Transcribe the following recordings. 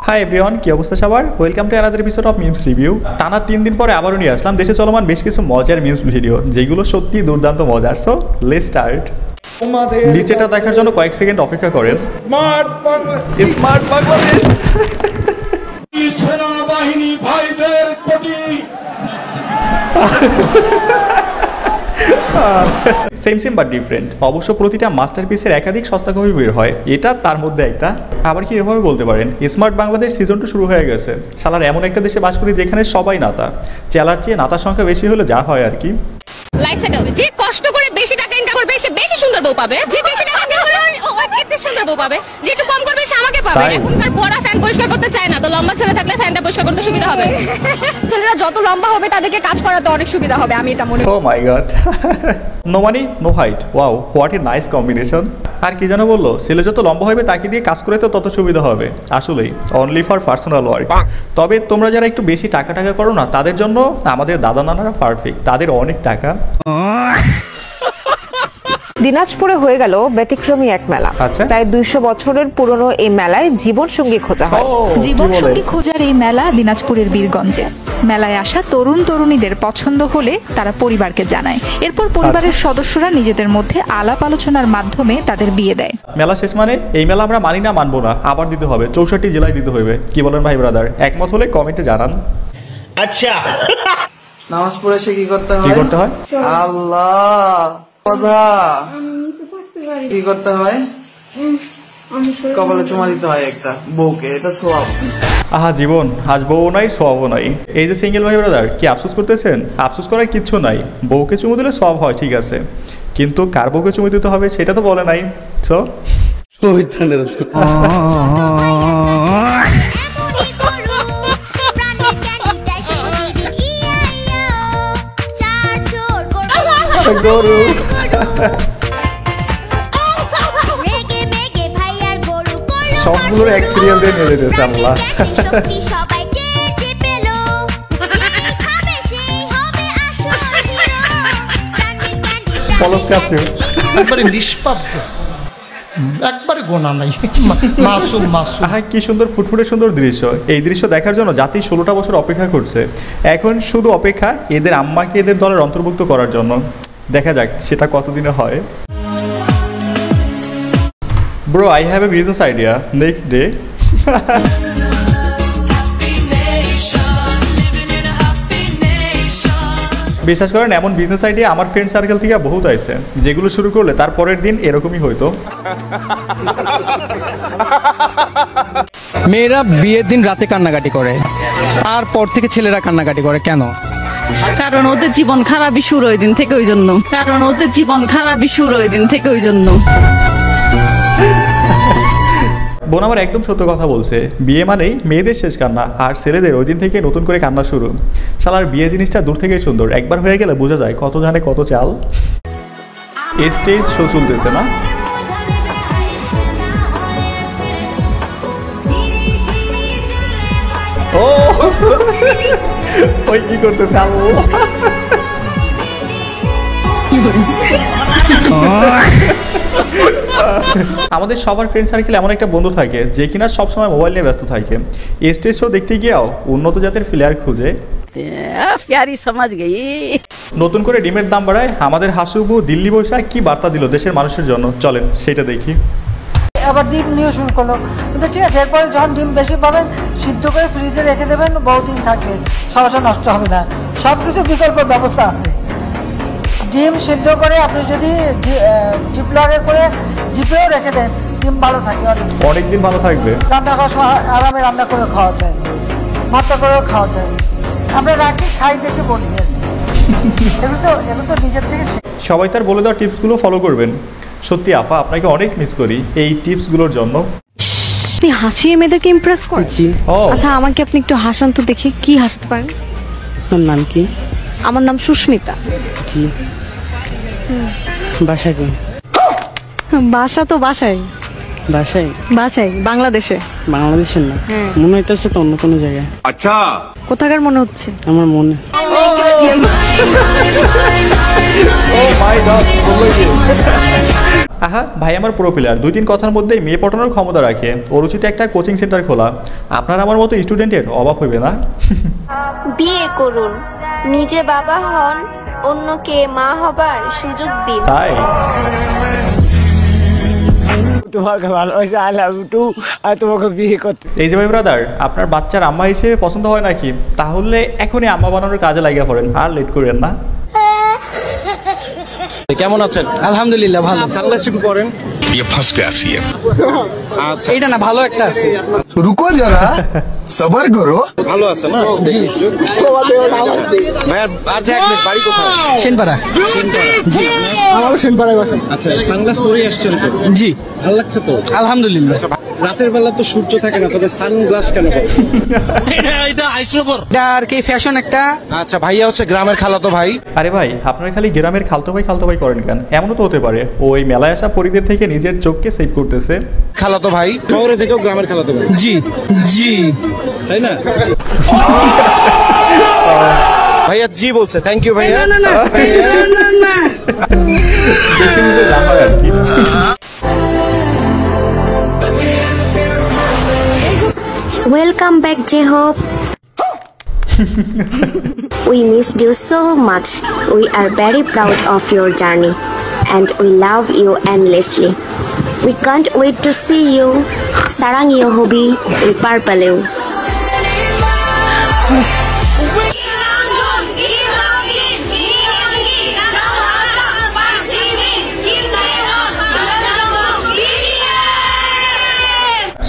Hi everyone, কি অবস্থা সবার? Welcome to another episode of memes review. টানা 3 দিন পরে আবারও নিয়ে আসলাম দেশে চলমান বেশ কিছু মজার মিমস ভিডিও, যেগুলো সত্যি দুর্দান্ত মজার। So let's start. নিচেটা দেখার জন্য কয়েক সেকেন্ড অপেক্ষা করেন। স্মার্ট বাংলাদেশ সেনাবাহিনী ভাইদের প্রতি সেম সেম বাট ডিফারেন্ট। অবশ্য প্রতিটা মাস্টারপিসের একাধিক সস্তা কপি বের হয়, এটা তার মধ্যে একটা। আবার কি এভাবে বলতে পারেন, স্মার্ট বাংলাদেশ সিজন 2 শুরু হয়ে গেছে। শালার এমন একটা দেশে বাস করি যেখানে সবাই নাতা, চেলার চেয়ে নাতার সংখ্যা বেশি হলে যা হয় আর কি। লাইফ সেট হবে, যে কষ্ট করে বেশি টাকা ইনকাম করবে সে বেশি সুন্দর বউ পাবে, যে বেশি টাকা ইনকাম করবে ও এতে সুন্দর বউ পাবে, যে একটু কম করবে সে আমাকে পাবে। এখনকার বড় ফ্যান পরিষ্কার করতে চায় না, তো লম্বা ছেলে থাকলে ফ্যানটা পরিষ্কার করতে সুবিধা হবে। ছেলেরা যত লম্বা হবে তাদেরকে কাজ করাতে অনেক সুবিধা হবে, আমি এটা মনে করি। Oh my god, no money no height, wow what a nice combination. আর কি যেন বললো, ছেলে যত লম্বা হবে তাকে দিয়ে কাজ করে তো তত সুবিধা হবে। আসলেই অনলি ফর পার্সোনাল ওয়ার্ক। তবে তোমরা যারা একটু বেশি টাকা করো না, তাদের জন্য আমাদের দাদা নানারা পারফেক্ট। তাদের অনেক টাকা। দিনাজপুরে হয়ে গেল ব্যতিক্রমী এক মেলা। প্রায় 200 বছরের পুরনো এই মেলায় জীবন সঙ্গী খোঁজা হয়। জীবন সঙ্গী খোঁজার এই মেলা দিনাজপুরের বীরগঞ্জে। মেলায় আসা তরুণ তরুণীদের পছন্দ হলে তারা পরিবারকে জানায়। এরপর পরিবারের সদস্যরা নিজেদের মধ্যে আলাপ আলোচনার মাধ্যমে তাদের বিয়ে দেয়। মেলা শেষ মানে এই মেলা আমরা মানি না, মানবো না, আবার দিতে হবে, 64 জেলায় দিতে হবে। কি বলেন ভাই ব্রাদার? একমত হলে কমেন্টে জানান। আচ্ছা, নামাজ পড়ে সে কি করতে হয়? কি করতে হয়? আল্লাহ কথা কি করতে হয়? কপালে চুমা দিতে হয় একটা বউকে, এটা সওয়াব। আহা জীবন, আজ বউ নাই সওয়াবও নাই। এই যে সিঙ্গেল ভাই ব্রাদার, কি আফসোস করতেছেন? আফসোস করার কিচ্ছু নাই। বউকে চুমু দিলে সওয়াব হয়, ঠিক আছে, কিন্তু কার বউকে চুমু দিতে হবে সেটা তো বলে নাই। সো গরু সবগুলোর এক সিরিয়াল দিয়ে নিয়ে যেতেছে আল্লাহ। পলক চাচু একবারে নিষ্পাপ, একবারে গোনা নাই, মাসুম মাসুম। আহা কি সুন্দর ফুটফুটে সুন্দর দৃশ্য। এই দৃশ্য দেখার জন্য জাতি 16টা বছর অপেক্ষা করছে। এখন শুধু অপেক্ষা এদের আম্মাকে এদের দলের অন্তর্ভুক্ত করার জন্য। দেখা যাক সেটা কতদিনে হয়। Bro, I have a business idea. Next day. বিশ্বাস করেন, এমন বিজনেস আইডিয়া আমার ফ্রেন্ড সার্কেল থেকে বহুত আইছে, যেগুলো শুরু করলে তার পরের দিন এরকমই হইতো। মেয়েরা বিয়ের দিন রাতে কান্নাকাটি করে, তারপর থেকে ছেলেরা কান্নাকাটি করে কেন? কারণ ওদের জীবন খারাপই শুরু ওই দিন থেকে, ওই জন্য। কারণ ওদের জীবন খারাপই শুরু ওই দিন থেকে, ওই জন্য। বোন আমার একদম সত্য কথা বলছে। বিয়ে মানেই মেয়েদের শেষ কান্না, আর ছেলেদের ওই দিন থেকে নতুন করে কান্না শুরু। শালার বিয়ে জিনিসটা দূর থেকেই সুন্দর, একবার হয়ে গেলে বোঝা যায় কত জানে কত চাল। স্টেজ শো চলতেছে না? ও ওই কি করতেছে আল্লাহ। আমাদের সবার ফ্রেন্ড সার্কেলে এমন একটা বন্ধু থাকে যে কিনা সবসময় মোবাইল নিয়ে ব্যস্ত থাকে। স্টেজ শো দেখতে গিয়েও উন্নত জাতের প্লেয়ার খুঁজে নতুন করে ডিমের দাম বাড়ায়। আমাদের হাসুবু দিল্লি বৈশাখ কি বার্তা দিল দেশের মানুষের জন্য, চলেন সেটা দেখি। আবার ডিম নিয়ে শুরু করলো, কিন্তু ঠিক আছে, এরপরে যখন ডিম বেশি পাবেন সিদ্ধ করে ফ্রিজে রেখে দেবেন, বহুদিন থাকবে, সমস্যা নষ্ট হবে না। সব কিছু বিকল্প ব্যবস্থা আছে। ডিম সিদ্ধ করে আপনি যদি জিপলকে করে জিপেও রেখে দেন, ডিম ভালো থাকে, অনেকদিন ভালো থাকবে। রান্না করার সময় আরামে রান্না করে খাওয়া যায়, ভর্তা করেও খাওয়া যায়। আমরা রাখি খাই দেখে বলি, এগুলো তো নিজের থেকে। সবাই তার বলে দেওয়া টিপসগুলো ফলো করবেন। সত্যি আফা, আপনাকে অনেক মিস করি এই টিপসগুলোর জন্য। আপনি হাসিয়ে মেয়েদেরকে ইমপ্রেস করছি। আচ্ছা আমাকে আপনি একটু হাসান তো দেখি, কি হাসতে পারেন? তোর নাম কি? আমার নাম সুস্মিতা। জি। বাসা কি? বাসা তো বাসায়। বাসায়? বাসায় বাংলাদেশে। বাংলাদেশের না, মনে হইতেছে তো অন্য কোনো জায়গায়। আচ্ছা কোথাকার মনে হচ্ছে? আমার মনে। ও মাই গড, আহা ভাই আমার প্রো প্লেয়ার, 2-3 কথার মধ্যেই মেয়ে পটানোর ক্ষমতা রাখে। ওর উচিত একটা কোচিং সেন্টার খোলা। আপনার আমার মতো স্টুডেন্টের অভাব হইবে না। বিয়ে করুন, নিজে বাবা হন, অন্যকে মা হবার সুযোগ দিন। তাই তোমাকে ভালোবাসি, আই লাভ ইউ টু, আর তোমাকে বিয়ে করতে। এই যে ভাই ব্রাদার, আপনার বাচ্চার আম্মা হিসেবে পছন্দ হয় নাকি? তাহলে এখনই আম্মা বানানোর কাজে লাগিয়ে পড়েন, আর লেট করেন না। কেমন আছেন? আলহামদুলিল্লাহ ভালো। সানগ্লাস একটু পরেন। আচ্ছা এইটা না ভালো একটা আছে। রুকো যারা, সবার করো। ভালো আছে না? জি। ভাই আর এক মিনিট, বাড়ি কোথায়? সেনপাড়া। জি। আমারও সেনপাড়ায় বাসা। আচ্ছা সানগ্লাস পরে আসছেন তো? জি। ভালো লাগছে তো? আলহামদুলিল্লাহ। রাতের বেলা তো সূর্য থাকে না, তবে সানগ্লাস কেন পরে? এটা আইসোকর। এটা আর কি ফ্যাশন একটা। আচ্ছা ভাইয়া হচ্ছে গ্রামের খালাতো ভাই। আরে ভাই আপনারা খালি গ্রামের খালতো ভাই করেন কেন? এমনও তো হতে পারে ওই মেলায় আসা পরিদের থেকে নিজের চোখকে সেভ করতেছে। খালাতো ভাই শহরে থেকেও গ্রামের খালাতো ভাই। জি জি তাই না? ভাইয়া জি বলছে। থ্যাংক ইউ ভাইয়া। না না না বেশি বুঝে লাভ হয় আর কি। Welcome back, J-Hope. We missed you so much. We are very proud of your journey and we love you endlessly. We can't wait to see you. Sarang iyo hobi in Purple.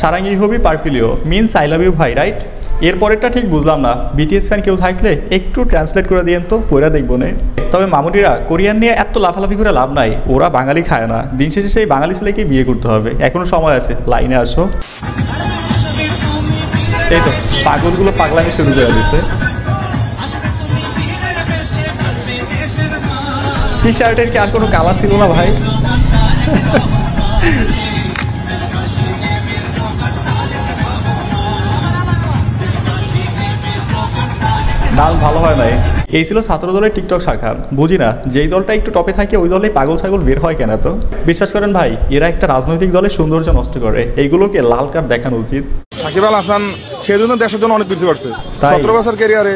সারাঙ্গি হবি পারফিলিও means I love you ভাই, right? এরপরেরটা ঠিক বুঝলাম না। BTS fan কেউ থাকলে একটু ট্রান্সলেট করে দিয়েন তো, পয়রা দেখবো না। তবে মামুনিরা কোরিয়ান নিয়ে এত লাফালাফি করে লাভ নাই, ওরা বাঙালি খায় না। দিন শেষে সেই বাঙালি ছেলেকে বিয়ে করতে হবে। এখনো সময় আছে, লাইনে আসো। এই তো পাগলগুলো পাগলামি শুরু করে দিছে। টি শার্টের কি আর কোনো কালার ছিল না ভাই? নাম ভালো হয় নাই। এই ছিল ছাত্র দলের টিকটক শাখা। বুঝি না যেই দলটা একটু টপে থাকে ওই দলে পাগল ছাগল বের হয় কেন? তো বিশ্বাস করেন ভাই, এরা একটা রাজনৈতিক দলের সৌন্দর্য নষ্ট করে। এইগুলোকে লাল কার্ড দেখানো উচিত। সাকিব আল হাসান সেজন্য দেশের জন্য অনেক কিছু করছে। 17 বছর ক্যারিয়ারে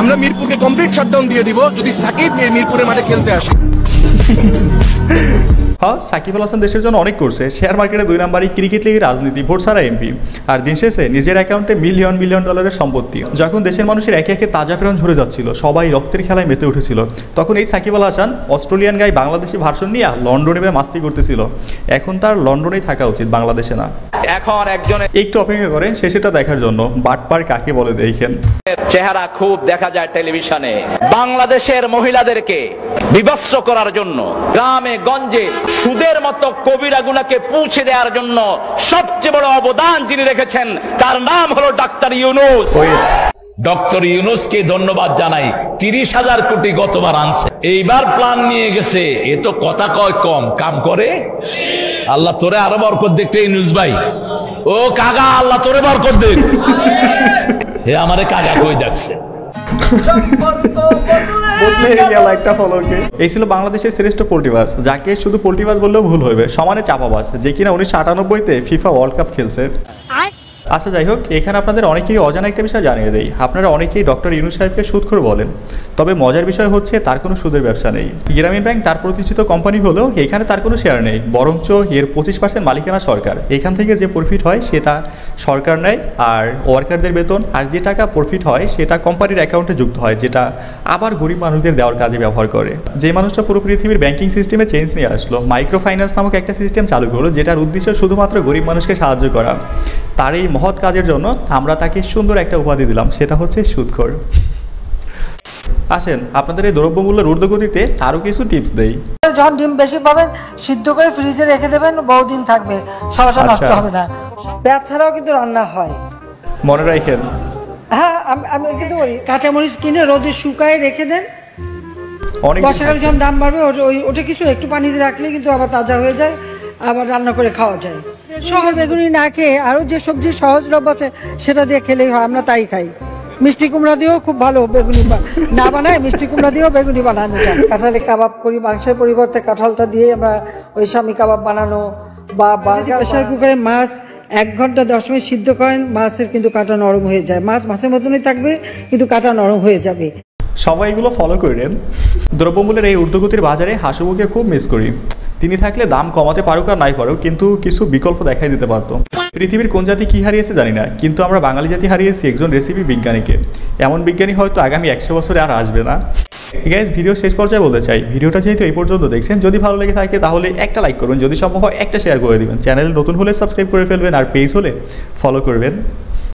আমরা মিরপুরকে কমপ্লিট শাটডাউন দিয়ে দিব যদি সাকিব মিরপুরের মাঠে খেলতে আসে। হ্যাঁ, সাকিব আল হাসান দেশের জন্য অনেক করছে। শেয়ার মার্কেটে 2 নাম্বারই, ক্রিকেট লিগের রাজনীতি, ভোট ছাড়া এমপি, আর দিন শেষে নিজের অ্যাকাউন্টে মিলিয়ন মিলিয়ন ডলারের সম্পত্তি। যখন দেশের মানুষের একে একে তাজা প্রাণ ঝরে যাচ্ছিল, সবাই রক্তের খেলায় মেতে উঠেছিল, তখন এই Shakib Al Hasan Australian guy Bangladeshi version নিয়ে লন্ডনে মাস্তি করতেছিল। এখন তার লন্ডনেই থাকা উচিত, বাংলাদেশে না। এখন একজন একটু অপেক্ষা করেন শেষেটা দেখার জন্য। বাটপার কাকে বলে দেখেন। চেহারা খুব দেখা যায় টেলিভিশনে। বাংলাদেশের মহিলাদেরকে বিভৎস করার জন্য, গ্রামে গঞ্জে সুদের মতো কবিরা গুনাহকে পৌঁছে দেওয়ার জন্য সবচেয়ে বড় অবদান যিনি রেখেছেন তার নাম হলো ডাক্তার ইউনূস। ডক্টর ইউনূসকে ধন্যবাদ জানাই। 30,000 কোটি গতবার আনছে, এইবার প্ল্যান নিয়ে গেছে। এ তো কথা কয় কম, কাম করে। আল্লাহ তোরে আরো বরকত দেখতে ইউনূস ভাই। ও কাগা, আল্লাহ তোরে বরকত দেখ। হে আমারে কাগা কই যাচ্ছে। এই ছিল বাংলাদেশের শ্রেষ্ঠ পোল্টিবাজ, যাকে শুধু পোল্টিবাজ বললেও ভুল হবে, সমানে চাপাবাজ, যে কিনা 1998-তে ফিফা ওয়ার্ল্ড কাপ খেলছে। আচ্ছা যাই হোক, এখানে আপনাদের অনেকেরই অজানা একটা বিষয় জানিয়ে দেই। আপনারা অনেকেই ডক্টর ইউনূস সাহেবকে সুদখোর বলেন, তবে মজার বিষয় হচ্ছে তার কোনো সুদের ব্যবসা নেই। গ্রামীণ ব্যাংক তার প্রতিষ্ঠিত কোম্পানি হলেও এখানে তার কোনো শেয়ার নেই, বরঞ্চ এর 25% মালিকানা সরকার। এখান থেকে যে প্রফিট হয় সেটা সরকার নেয়, আর ওয়ার্কারদের বেতন আর যে টাকা প্রফিট হয় সেটা কোম্পানির অ্যাকাউন্টে যুক্ত হয়, যেটা আবার গরিব মানুষদের দেওয়ার কাজে ব্যবহার করে। যে মানুষটা পুরো পৃথিবীর ব্যাংকিং সিস্টেমে চেঞ্জ নিয়ে আসলো, মাইক্রো ফাইন্যান্স নামক একটা সিস্টেম চালু করলো, যেটার উদ্দেশ্য শুধুমাত্র গরিব মানুষকে সাহায্য করা। তার এই মহৎ কাজের জন্য আমরা তাকে সুন্দর একটা উপাধি দিলাম, সেটা হচ্ছে সুদখোর। আসেন আপনাদের এই দ্রব্যমূল্যের ঊর্ধ্বগতিতে আরো কিছু টিপস দেই। যখন ডিম বেশি পাবেন সিদ্ধ করে ফ্রিজে রেখে দেবেন, বহুদিন থাকবে, সহসা নষ্ট হবে না। পেঁয়াজ ছাড়াও কিন্তু রান্না হয়, মনে রাখেন। হ্যাঁ, আমি কিন্তু ওই কাঁচামরিচ কিনে রোদে শুকায় রেখে দেন। বর্ষাকালে যখন দাম বাড়বে ওটা কিছু একটু পানিতে রাখলে কিন্তু আবার তাজা হয়ে যায়, আবার রান্না করে খাওয়া যায়। সহজ বেগুনি না খেয়ে আরো যে সবজি সহজলভ্য আছে সেটা দিয়ে খেলেই হয়, আমরা তাই খাই। মিষ্টি কুমড়া দিয়েও খুব ভালো বেগুনি না বানায়, মিষ্টি কুমড়া দিয়েও বেগুনি বানানো যায়। কাঁঠালে কাবাব করি, মাংসের পরিবর্তে কাঁঠালটা দিয়ে আমরা ওই স্বামী কাবাব বানানো বা প্রেসার কুকারে মাছ 1 ঘন্টা 10 মিনিট সিদ্ধ করেন, মাছের কিন্তু কাঁটা নরম হয়ে যায়। মাছ মাছের মতনই থাকবে কিন্তু কাঁটা নরম হয়ে যাবে। সবাই এগুলো ফলো করেন। দ্রব্যমূল্যের এই ঊর্ধ্বগতির বাজারে হাসুবুকে খুব মিস করি। তিনি থাকলে দাম কমাতে পারুক আর নাই পারুক, কিন্তু কিছু বিকল্প দেখাই দিতে পারতো। পৃথিবীর কোন জাতি কি হারিয়েছে জানি না, কিন্তু আমরা বাঙালি জাতি হারিয়েছি একজন রেসিপি বিজ্ঞানীকে। এমন বিজ্ঞানী হয়তো আগামী 100 বছরে আর আসবে না। গাইস, ভিডিও শেষ পর্যায়ে বলতে চাই, ভিডিওটা যেহেতু এই পর্যন্ত দেখছেন, যদি ভালো লেগে থাকে তাহলে একটা লাইক করবেন, যদি সম্ভব হয় একটা শেয়ার করে দিবেন। চ্যানেল নতুন হলে সাবস্ক্রাইব করে ফেলবেন, আর পেজ হলে ফলো করবেন।